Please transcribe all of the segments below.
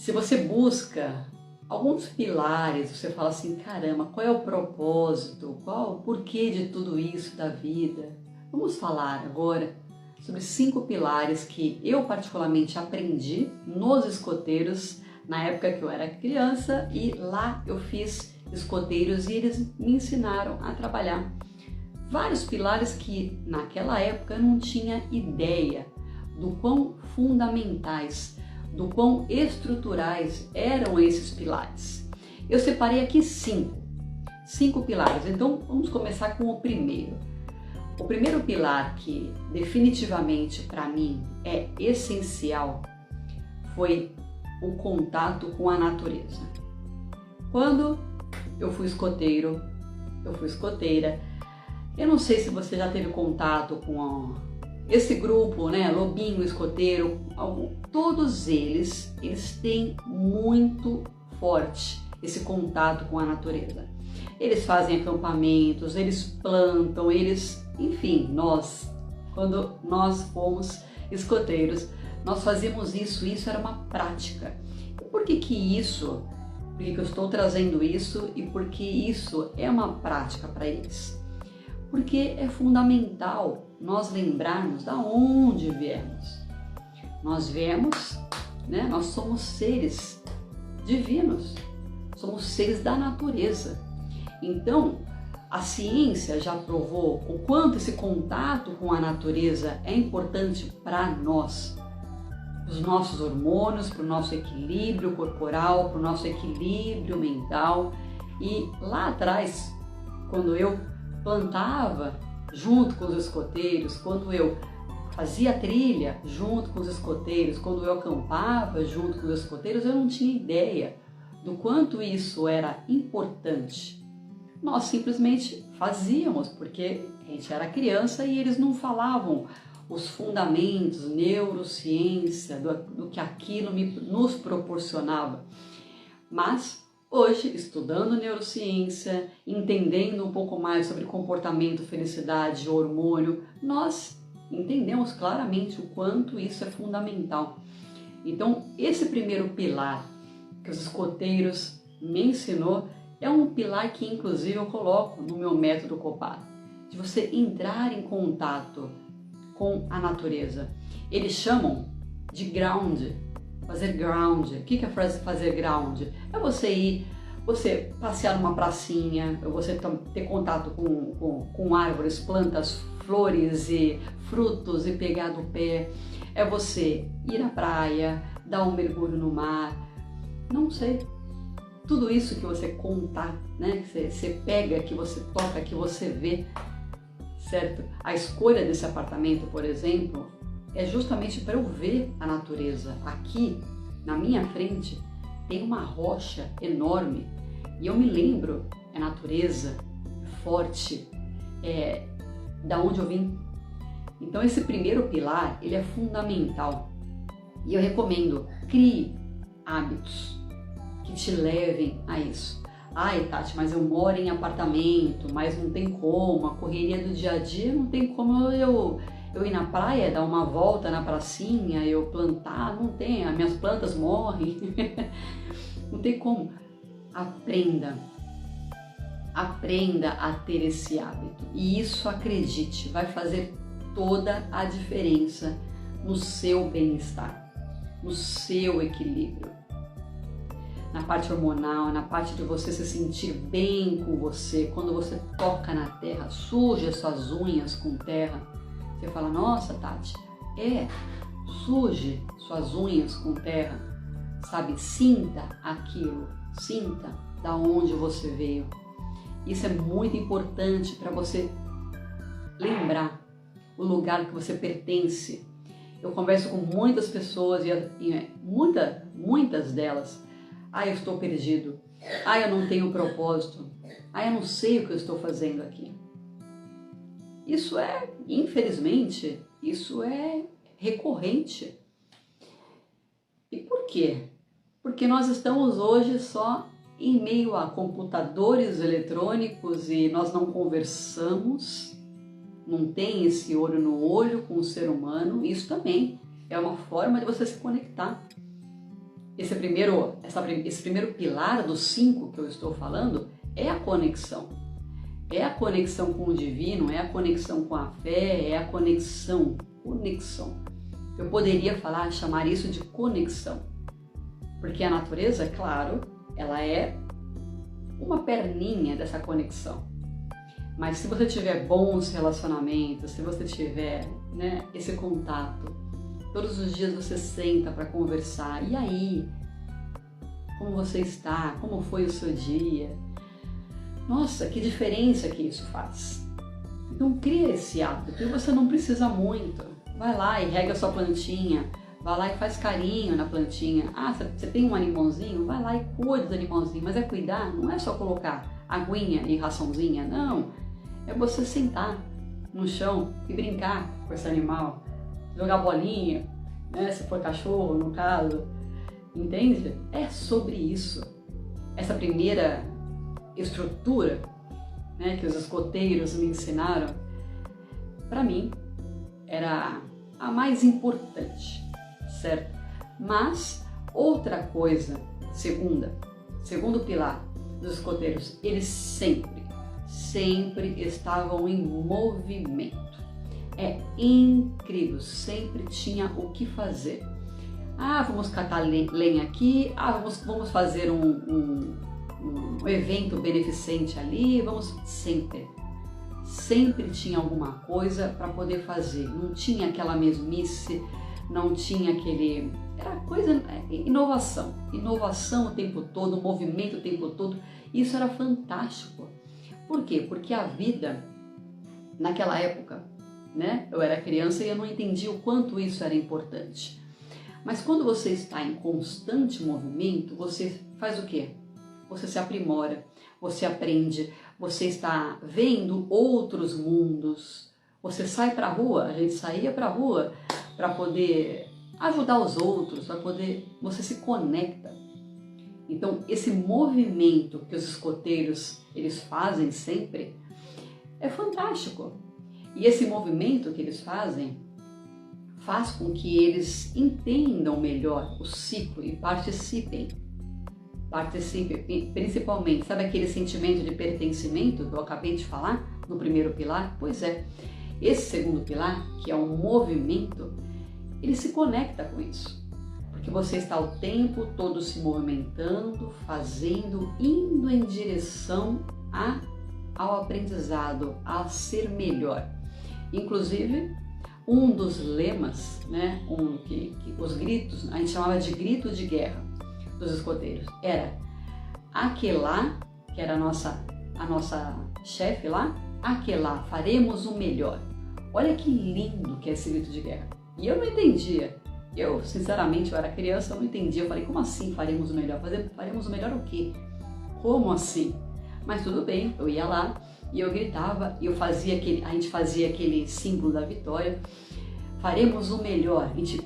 Se você busca alguns pilares, você fala assim, caramba, qual é o propósito? Qual o porquê de tudo isso da vida? Vamos falar agora sobre 5 pilares que eu particularmente aprendi nos escoteiros na época que eu era criança, e lá eu fiz escoteiros e eles me ensinaram a trabalhar vários pilares que naquela época eu não tinha ideia do quão fundamentais, do quão estruturais eram esses pilares. Eu separei aqui 5 pilares, então vamos começar com o primeiro. O primeiro pilar que definitivamente para mim é essencial foi o contato com a natureza. Quando eu fui escoteiro, eu fui escoteira, eu não sei se você já teve contato com esse grupo, né, Lobinho Escoteiro, todos eles têm muito forte esse contato com a natureza. Eles fazem acampamentos, eles plantam, enfim, quando nós fomos escoteiros, nós fazíamos isso era uma prática. E por que eu estou trazendo isso e por que isso é uma prática para eles? Porque é fundamental nós lembrarmos de onde viemos. Nós viemos, né? Nós somos seres divinos, somos seres da natureza. Então, a ciência já provou o quanto esse contato com a natureza é importante para nós, para os nossos hormônios, para o nosso equilíbrio corporal, para o nosso equilíbrio mental. E lá atrás, quando eu plantava junto com os escoteiros, quando eu fazia trilha junto com os escoteiros, quando eu acampava junto com os escoteiros, eu não tinha ideia do quanto isso era importante. Nós simplesmente fazíamos porque a gente era criança e eles não falavam os fundamentos, neurociência, do que aquilo nos proporcionava. Mas hoje, estudando neurociência, entendendo um pouco mais sobre comportamento, felicidade, hormônio, nós entendemos claramente o quanto isso é fundamental. Então, esse primeiro pilar que os escoteiros me ensinou é um pilar que, inclusive, eu coloco no meu método Copado, de você entrar em contato com a natureza. Eles chamam de ground. Fazer ground. O que é fazer ground? É você passear numa pracinha, é você ter contato com árvores, plantas, flores e frutos e pegar do pé. É você ir à praia, dar um mergulho no mar. Não sei. Tudo isso que você contar, né? Que você pega, que você toca, que você vê, certo? A escolha desse apartamento, por exemplo, é justamente para eu ver a natureza. Aqui, na minha frente, tem uma rocha enorme e eu me lembro, é natureza, forte, da onde eu vim. Então esse primeiro pilar, ele é fundamental e eu recomendo, crie hábitos que te levem a isso. Ai, Tati, mas eu moro em apartamento, mas não tem como, a correria do dia a dia não tem como eu ir na praia, dar uma volta na pracinha, eu plantar, não tem, as minhas plantas morrem, não tem como. Aprenda a ter esse hábito e isso, acredite, vai fazer toda a diferença no seu bem-estar, no seu equilíbrio, na parte hormonal, na parte de você se sentir bem com você. Quando você toca na terra, suja suas unhas com terra, você fala, nossa, Tati, suje suas unhas com terra, sabe? Sinta aquilo, sinta da onde você veio. Isso é muito importante para você lembrar o lugar que você pertence. Eu converso com muitas pessoas e muitas delas, eu estou perdido, eu não tenho propósito, eu não sei o que eu estou fazendo aqui. Isso infelizmente, isso é recorrente. E por quê? Porque nós estamos hoje só em meio a computadores eletrônicos e nós não conversamos, não tem esse olho no olho com o ser humano. Isso também é uma forma de você se conectar. esse primeiro pilar dos 5 que eu estou falando é a conexão. É a conexão com o divino, é a conexão com a fé, é a conexão. Eu poderia chamar isso de conexão. Porque a natureza, claro, ela é uma perninha dessa conexão. Mas se você tiver bons relacionamentos, se você tiver, né, esse contato, todos os dias você senta para conversar. E aí? Como você está? Como foi o seu dia? Nossa, que diferença que isso faz. Então cria esse hábito, porque você não precisa muito. Vai lá e rega a sua plantinha, vai lá e faz carinho na plantinha. Ah, você tem um animalzinho? Vai lá e cuida do animalzinho. Mas cuidar, não é só colocar aguinha e raçãozinha, não. É você sentar no chão e brincar com esse animal. Jogar bolinha, né, se for cachorro, no caso. Entende? É sobre isso. Essa primeira estrutura, né, que os escoteiros me ensinaram, para mim, era a mais importante, certo? Mas outra coisa, segundo pilar dos escoteiros, eles sempre estavam em movimento. É incrível, sempre tinha o que fazer. Ah, vamos catar lenha aqui, vamos fazer um evento beneficente ali, sempre tinha alguma coisa para poder fazer, não tinha aquela mesmice, não tinha era coisa, inovação o tempo todo, movimento o tempo todo, isso era fantástico. Por quê? Porque a vida, naquela época, né, eu era criança e eu não entendia o quanto isso era importante. Mas quando você está em constante movimento, você faz o quê? Você se aprimora, você aprende, você está vendo outros mundos, você sai para a rua, a gente saía para a rua para poder ajudar os outros, você se conecta. Então esse movimento que os escoteiros eles fazem sempre é fantástico. E esse movimento que eles fazem faz com que eles entendam melhor o ciclo e participem, principalmente, sabe aquele sentimento de pertencimento que eu acabei de falar no primeiro pilar? Pois é, esse segundo pilar, que é um movimento, ele se conecta com isso, porque você está o tempo todo se movimentando, fazendo, indo em direção ao aprendizado, a ser melhor. Inclusive, um dos lemas, né, os gritos, a gente chamava de grito de guerra dos escoteiros, era aquelá, que era a nossa chefe lá, aquelá, faremos o melhor. Olha que lindo que é esse grito de guerra. E eu não entendia. Eu, sinceramente, eu era criança, eu não entendia. Eu falei, como assim faremos o melhor? Faremos o melhor o quê? Como assim? Mas tudo bem, eu ia lá e eu gritava, e a gente fazia aquele símbolo da vitória. Faremos o melhor. A gente,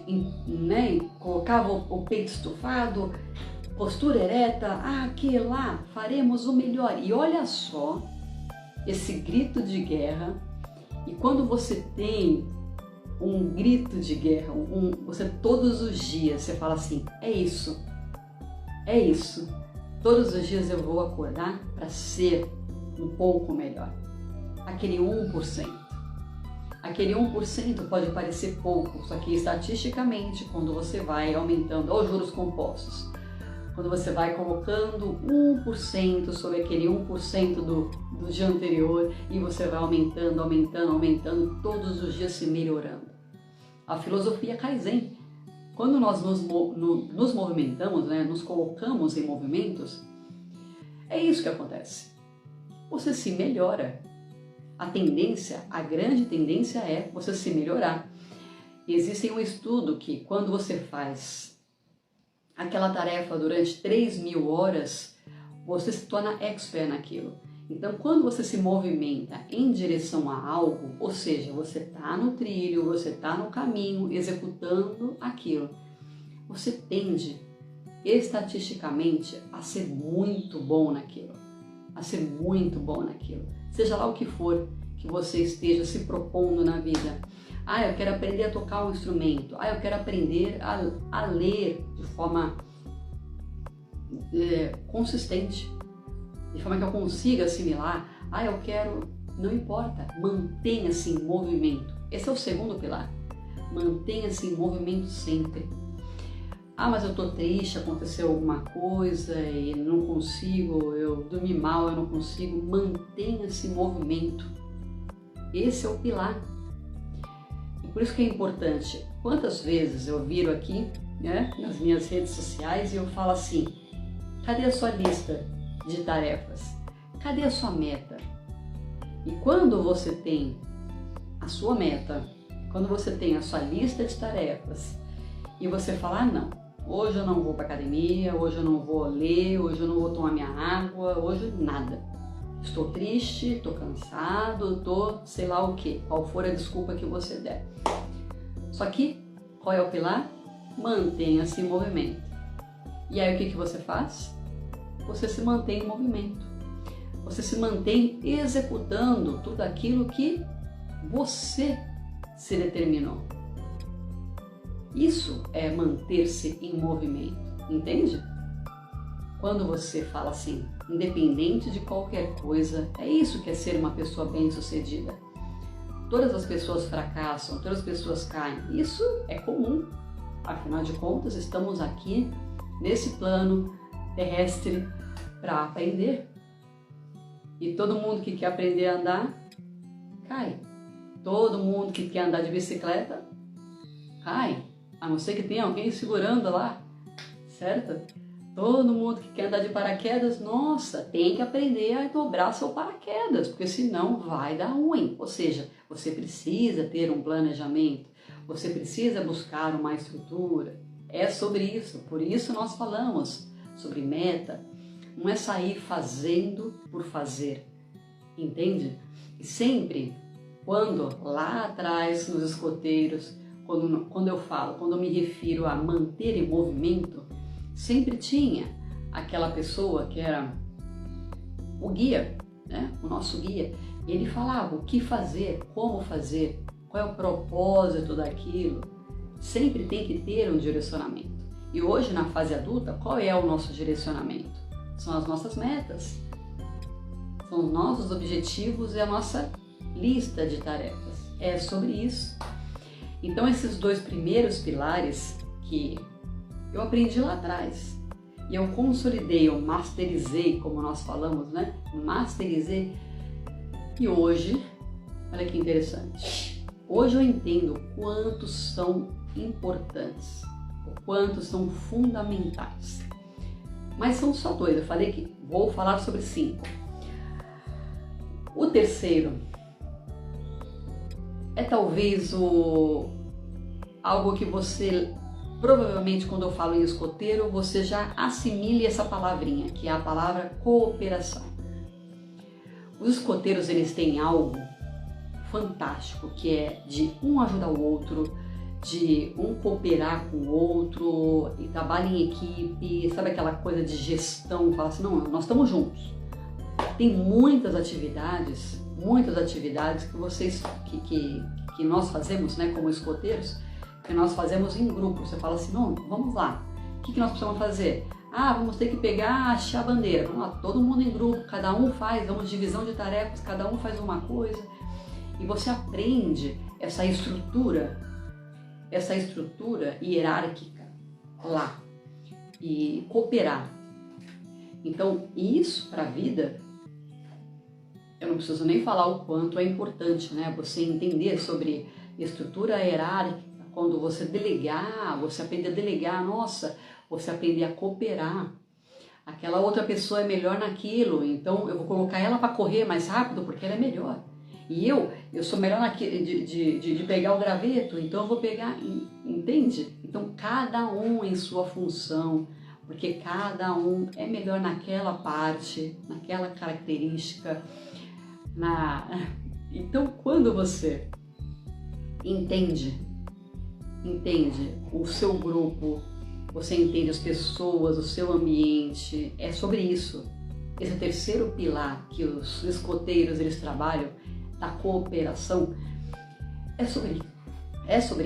né, colocava o peito estufado, postura ereta, aquela, faremos o melhor. E olha só esse grito de guerra. E quando você tem um grito de guerra, você todos os dias, você fala assim, é isso. Todos os dias eu vou acordar para ser um pouco melhor. Aquele 1%. Aquele 1% pode parecer pouco, só que estatisticamente, quando você vai aumentando, os juros compostos, quando você vai colocando 1% sobre aquele 1% do dia anterior e você vai aumentando, todos os dias se melhorando. A filosofia Kaizen, quando nós nos movimentamos, né, nos colocamos em movimentos, é isso que acontece. Você se melhora. A grande tendência é você se melhorar. E existe um estudo que quando você faz aquela tarefa durante 3.000 horas, você se torna expert naquilo. Então, quando você se movimenta em direção a algo, ou seja, você está no trilho, você está no caminho, executando aquilo, você tende, estatisticamente, a ser muito bom naquilo. Seja lá o que for que você esteja se propondo na vida. Eu quero aprender a tocar um instrumento. Eu quero aprender a ler de forma consistente, de forma que eu consiga assimilar. Eu quero, não importa, mantenha-se em movimento. Esse é o segundo pilar, mantenha-se em movimento sempre. Mas eu tô triste, aconteceu alguma coisa e não consigo, eu dormi mal, eu não consigo. Mantenha-se em movimento. Esse é o pilar. E por isso que é importante. Quantas vezes eu viro aqui, né, nas minhas redes sociais e eu falo assim: cadê a sua lista de tarefas? Cadê a sua meta? E quando você tem a sua meta, quando você tem a sua lista de tarefas e você fala: não, hoje eu não vou para academia, hoje eu não vou ler, hoje eu não vou tomar minha água, hoje nada. Estou triste, estou cansado, estou sei lá o que, qual for a desculpa que você der. Só que, qual é o pilar? Mantenha-se em movimento. E aí o que você faz? Você se mantém em movimento. Você se mantém executando tudo aquilo que você se determinou. Isso é manter-se em movimento, entende? Quando você fala assim, independente de qualquer coisa, é isso que é ser uma pessoa bem-sucedida. Todas as pessoas fracassam, todas as pessoas caem. Isso é comum. Afinal de contas, estamos aqui nesse plano terrestre para aprender. E todo mundo que quer aprender a andar, cai. Todo mundo que quer andar de bicicleta, cai. A não ser que tenha alguém segurando lá, certo? Todo mundo que quer andar de paraquedas, nossa, tem que aprender a dobrar seu paraquedas, porque senão vai dar ruim. Ou seja, você precisa ter um planejamento, você precisa buscar uma estrutura. É sobre isso, por isso nós falamos sobre meta. Não é sair fazendo por fazer, entende? E sempre, quando lá atrás nos escoteiros, quando eu me refiro a manter em movimento, sempre tinha aquela pessoa que era o guia, né? O nosso guia. Ele falava o que fazer, como fazer, qual é o propósito daquilo. Sempre tem que ter um direcionamento. E hoje, na fase adulta, qual é o nosso direcionamento? São as nossas metas, são os nossos objetivos e a nossa lista de tarefas. É sobre isso. Então, esses dois primeiros pilares que eu aprendi lá atrás e eu consolidei, eu masterizei, como nós falamos, né? Masterizei. E hoje, olha que interessante, hoje eu entendo quantos são importantes, o quanto são fundamentais. Mas são só dois, eu falei que vou falar sobre 5. O terceiro é talvez algo que você, provavelmente quando eu falo em escoteiro, você já assimile essa palavrinha, que é a palavra cooperação. Os escoteiros, eles têm algo fantástico, que é de um ajudar o outro, de um cooperar com o outro, e trabalha em equipe, sabe aquela coisa de gestão, fala assim, não, nós estamos juntos. Tem muitas atividades que nós fazemos, né, como escoteiros, que nós fazemos em grupo. Você fala assim, não, vamos lá, o que nós precisamos fazer? Vamos ter que pegar, achar a bandeira. Vamos lá, todo mundo em grupo, cada um faz, vamos divisão de tarefas, cada um faz uma coisa. E você aprende essa estrutura hierárquica lá e cooperar. Então, isso para a vida, eu não preciso nem falar o quanto é importante, né? Você entender sobre estrutura hierárquica, quando você delegar, você aprender a delegar, nossa, você aprender a cooperar. Aquela outra pessoa é melhor naquilo, então eu vou colocar ela para correr mais rápido porque ela é melhor. E eu sou melhor de pegar o graveto, então eu vou pegar, entende? Então cada um em sua função, porque cada um é melhor naquela parte, naquela característica. Então quando você entende o seu grupo, você entende as pessoas, o seu ambiente, é sobre isso. Esse terceiro pilar que os escoteiros eles trabalham, da cooperação, é sobre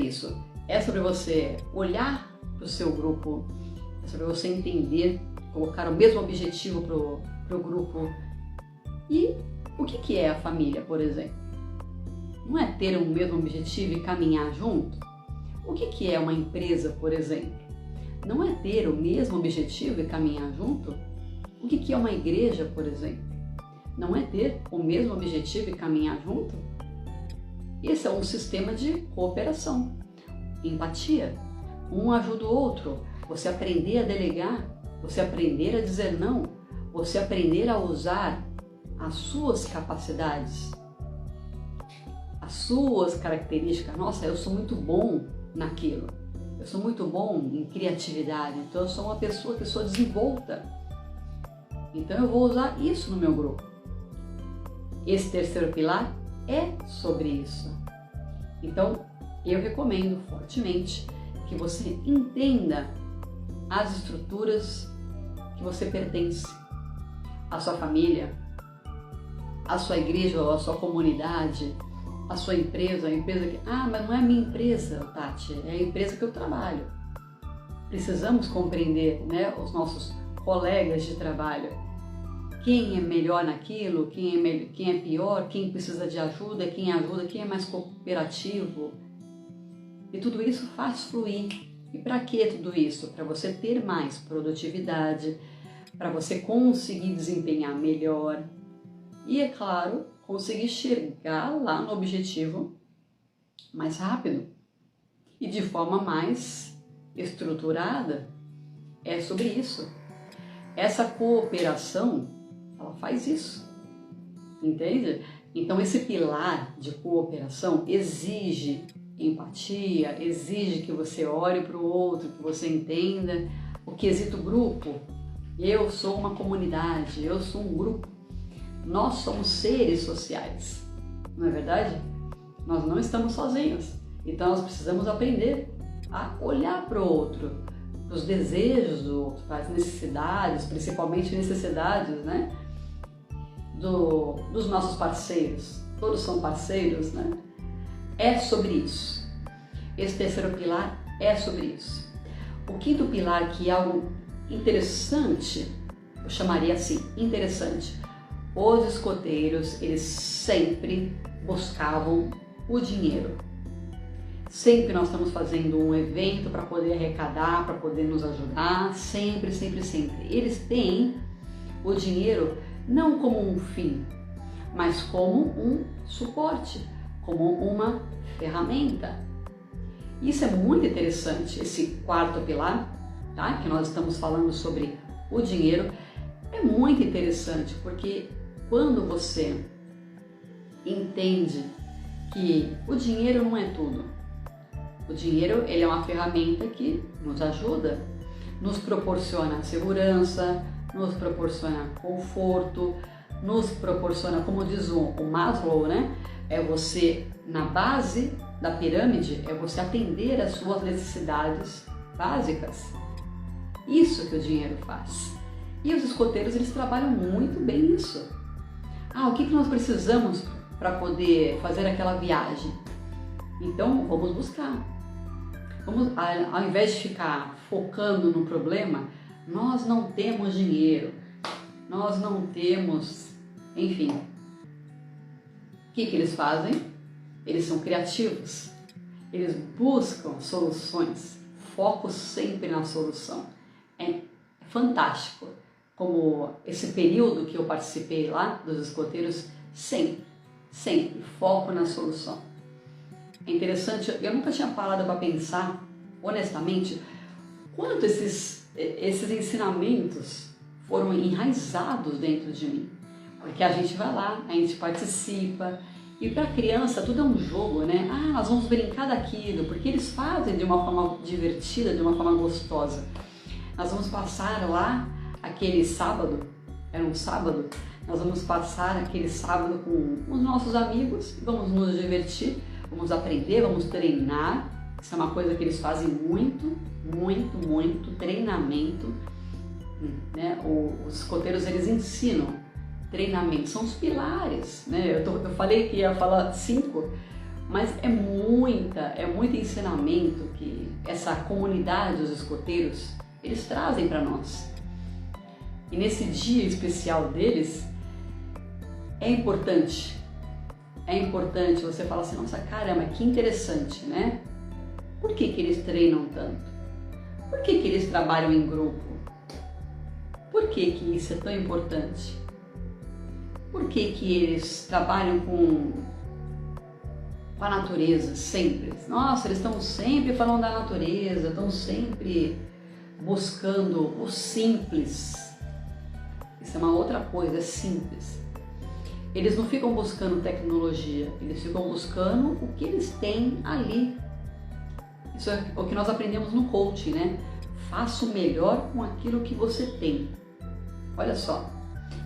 isso. É sobre você olhar para o seu grupo, é sobre você entender colocar o mesmo objetivo para o grupo. E o que é a família, por exemplo? Não é ter um mesmo objetivo e caminhar junto? O que é uma empresa, por exemplo? Não é ter o mesmo objetivo e caminhar junto? O que é uma igreja, por exemplo? Não é ter o mesmo objetivo e caminhar junto? Esse é um sistema de cooperação, empatia. Um ajuda o outro, você aprender a delegar, você aprender a dizer não, você aprender a usar as suas capacidades, as suas características. Nossa, eu sou muito bom naquilo, eu sou muito bom em criatividade, então eu sou uma pessoa que sou desenvolta, então eu vou usar isso no meu grupo. Esse terceiro pilar é sobre isso. Então, eu recomendo fortemente que você entenda as estruturas que você pertence, a sua família, a sua igreja ou a sua comunidade, a sua empresa, a empresa que... Ah, mas não é a minha empresa, Tati, é a empresa que eu trabalho. Precisamos compreender, né, os nossos colegas de trabalho. Quem é melhor naquilo, quem é pior, quem precisa de ajuda, quem é mais cooperativo. E tudo isso faz fluir. E para que tudo isso? Para você ter mais produtividade, para você conseguir desempenhar melhor e, é claro, conseguir chegar lá no objetivo mais rápido e de forma mais estruturada. É sobre isso. Essa cooperação, ela faz isso, entende? Então esse pilar de cooperação exige empatia, exige que você olhe para o outro, que você entenda o quesito grupo. Eu sou uma comunidade, eu sou um grupo. Nós somos seres sociais, não é verdade? Nós não estamos sozinhos, então nós precisamos aprender a olhar para o outro, para os desejos do outro, para as necessidades, principalmente necessidades, né, dos nossos parceiros. Todos são parceiros, né? É sobre isso. Esse terceiro pilar é sobre isso. O quinto pilar, que é algo interessante, eu chamaria assim, interessante. Os escoteiros, eles sempre buscavam o dinheiro. Sempre nós estamos fazendo um evento para poder arrecadar, para poder nos ajudar, sempre, sempre, sempre. Eles têm o dinheiro não como um fim, mas como um suporte, como uma ferramenta. Isso é muito interessante, esse quarto pilar, tá? Que nós estamos falando sobre o dinheiro, é muito interessante, porque quando você entende que o dinheiro não é tudo, o dinheiro, ele é uma ferramenta que nos ajuda, nos proporciona segurança, nos proporciona conforto, nos proporciona, como diz o Maslow, né? É você, na base da pirâmide, é você atender às suas necessidades básicas. Isso que o dinheiro faz. E os escoteiros, eles trabalham muito bem isso. Ah, o que nós precisamos para poder fazer aquela viagem? Então, vamos buscar. Ao invés de ficar focando no problema, nós não temos dinheiro, nós não temos, enfim. O que eles fazem? Eles são criativos, eles buscam soluções, foco sempre na solução. É fantástico, como esse período que eu participei lá dos escoteiros, sempre foco na solução. É interessante, eu nunca tinha parado para pensar, honestamente, quanto esses ensinamentos foram enraizados dentro de mim. Porque a gente vai lá, a gente participa, e para a criança tudo é um jogo, né? Ah, nós vamos brincar daquilo, porque eles fazem de uma forma divertida, de uma forma gostosa. Nós vamos passar lá aquele sábado, era um sábado, nós vamos passar aquele sábado com os nossos amigos, vamos nos divertir, vamos aprender, vamos treinar. Isso é uma coisa que eles fazem muito, treinamento, né? Os escoteiros, eles ensinam treinamento, são os pilares, né? Eu falei que ia falar 5, mas é muito ensinamento que essa comunidade dos escoteiros, eles trazem para nós. E nesse dia especial deles, é importante você falar assim, nossa, caramba, que interessante, né? Por que que eles treinam tanto? Por que que eles trabalham em grupo? Por que que isso é tão importante? Por que que eles trabalham com a natureza sempre? Nossa, eles estão sempre falando da natureza, estão sempre buscando o simples. Isso é uma outra coisa, é simples. Eles não ficam buscando tecnologia, eles ficam buscando o que eles têm ali. Isso é o que nós aprendemos no coaching, né? Faça o melhor com aquilo que você tem. Olha só.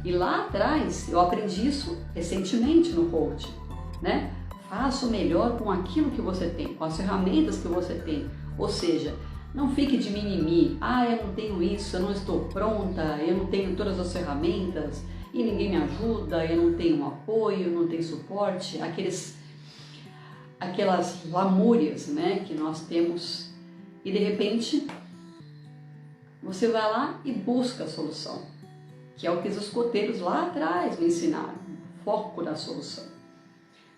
E lá atrás, eu aprendi isso recentemente no coaching, né? Faça o melhor com aquilo que você tem, com as ferramentas que você tem. Ou seja, não fique de mimimi. Ah, eu não tenho isso, eu não estou pronta, eu não tenho todas as ferramentas e ninguém me ajuda, eu não tenho apoio, não tenho suporte. Aquelas lamúrias, né, que nós temos. E de repente, você vai lá e busca a solução, que é o que os escoteiros lá atrás me ensinaram. Foco na solução.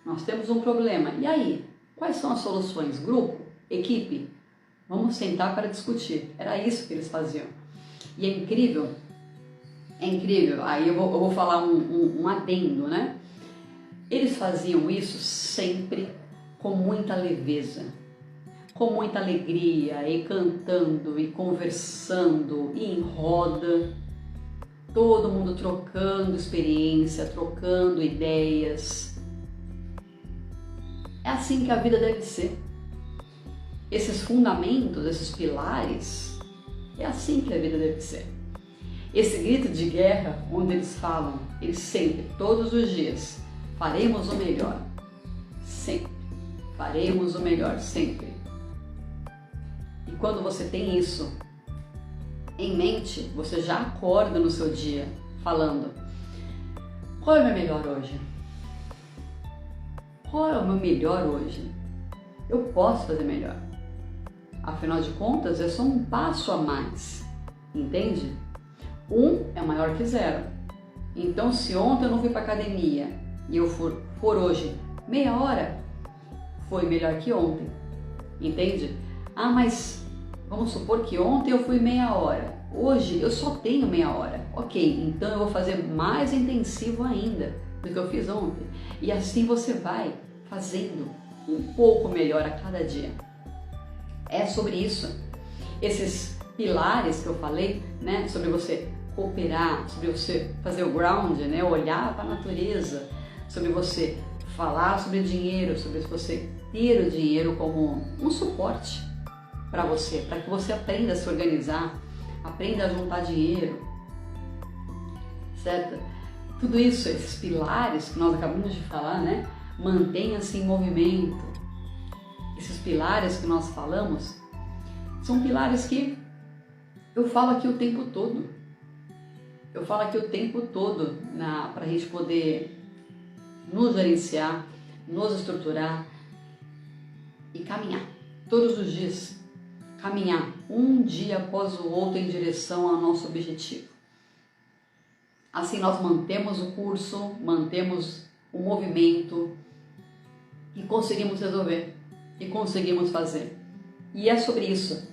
Nós temos um problema. E aí? Quais são as soluções? Grupo? Equipe? Vamos sentar para discutir. Era isso que eles faziam. E é incrível. Aí eu vou falar um adendo, né? Eles faziam isso sempre com muita leveza, com muita alegria, e cantando, e conversando, e em roda. Todo mundo trocando experiência, trocando ideias. É assim que a vida deve ser. Esses fundamentos, esses pilares, é assim que a vida deve ser. Esse grito de guerra, onde eles falam, eles sempre, todos os dias, faremos o melhor. Sempre. Faremos o melhor, sempre. E quando você tem isso em mente, você já acorda no seu dia falando: qual é o meu melhor hoje? Qual é o meu melhor hoje? Eu posso fazer melhor. Afinal de contas, é só um passo a mais, entende? 1 é maior que 0. Então, se ontem eu não fui para academia e eu for hoje meia hora, foi melhor que ontem, entende? Ah, mas vamos supor que ontem eu fui meia hora, hoje eu só tenho meia hora. Ok, então eu vou fazer mais intensivo ainda do que eu fiz ontem. E assim você vai fazendo um pouco melhor a cada dia. É sobre isso. Esses pilares que eu falei, né, sobre você cooperar, sobre você fazer o ground, né, olhar para a natureza, sobre você falar sobre dinheiro, sobre você ter o dinheiro como um suporte para você, para que você aprenda a se organizar, aprenda a juntar dinheiro, certo? Tudo isso, esses pilares que nós acabamos de falar, né, mantenha-se em movimento. Esses pilares que nós falamos são pilares que eu falo aqui o tempo todo. Eu falo aqui o tempo todo para a gente poder nos gerenciar, nos estruturar e caminhar todos os dias. Caminhar um dia após o outro em direção ao nosso objetivo. Assim nós mantemos o curso, mantemos o movimento e conseguimos resolver e conseguimos fazer. E é sobre isso.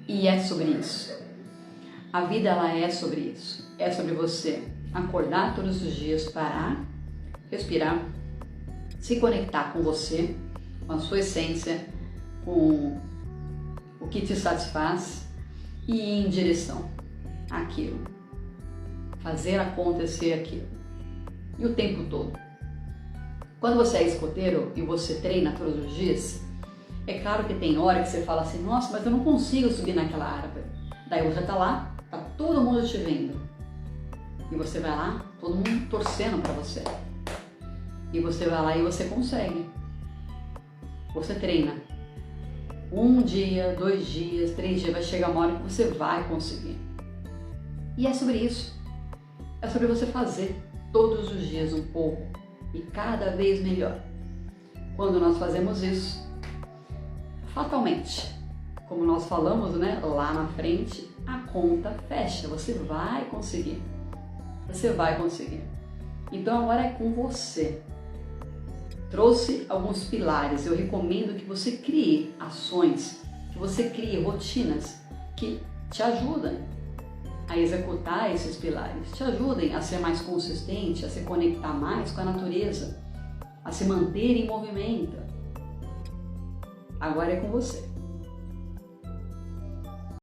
E é sobre isso. A vida, ela é sobre isso. É sobre você acordar todos os dias, parar, respirar, se conectar com você, com a sua essência, com o que te satisfaz e ir em direção àquilo. Fazer acontecer aquilo. E o tempo todo. Quando você é escoteiro e você treina todos os dias, é claro que tem hora que você fala assim: nossa, mas eu não consigo subir naquela árvore. Daí você tá lá, tá todo mundo te vendo. E você vai lá, todo mundo torcendo para você. E você vai lá e você consegue. Você treina. 1 dia, 2 dias, 3 dias, vai chegar uma hora que você vai conseguir. E é sobre isso. É sobre você fazer todos os dias um pouco e cada vez melhor. Quando nós fazemos isso, fatalmente, como nós falamos, né, lá na frente, a conta fecha, você vai conseguir. Você vai conseguir. Então agora é com você. Trouxe alguns pilares, eu recomendo que você crie ações, que você crie rotinas que te ajudem a executar esses pilares, te ajudem a ser mais consistente, a se conectar mais com a natureza, a se manter em movimento. Agora é com você.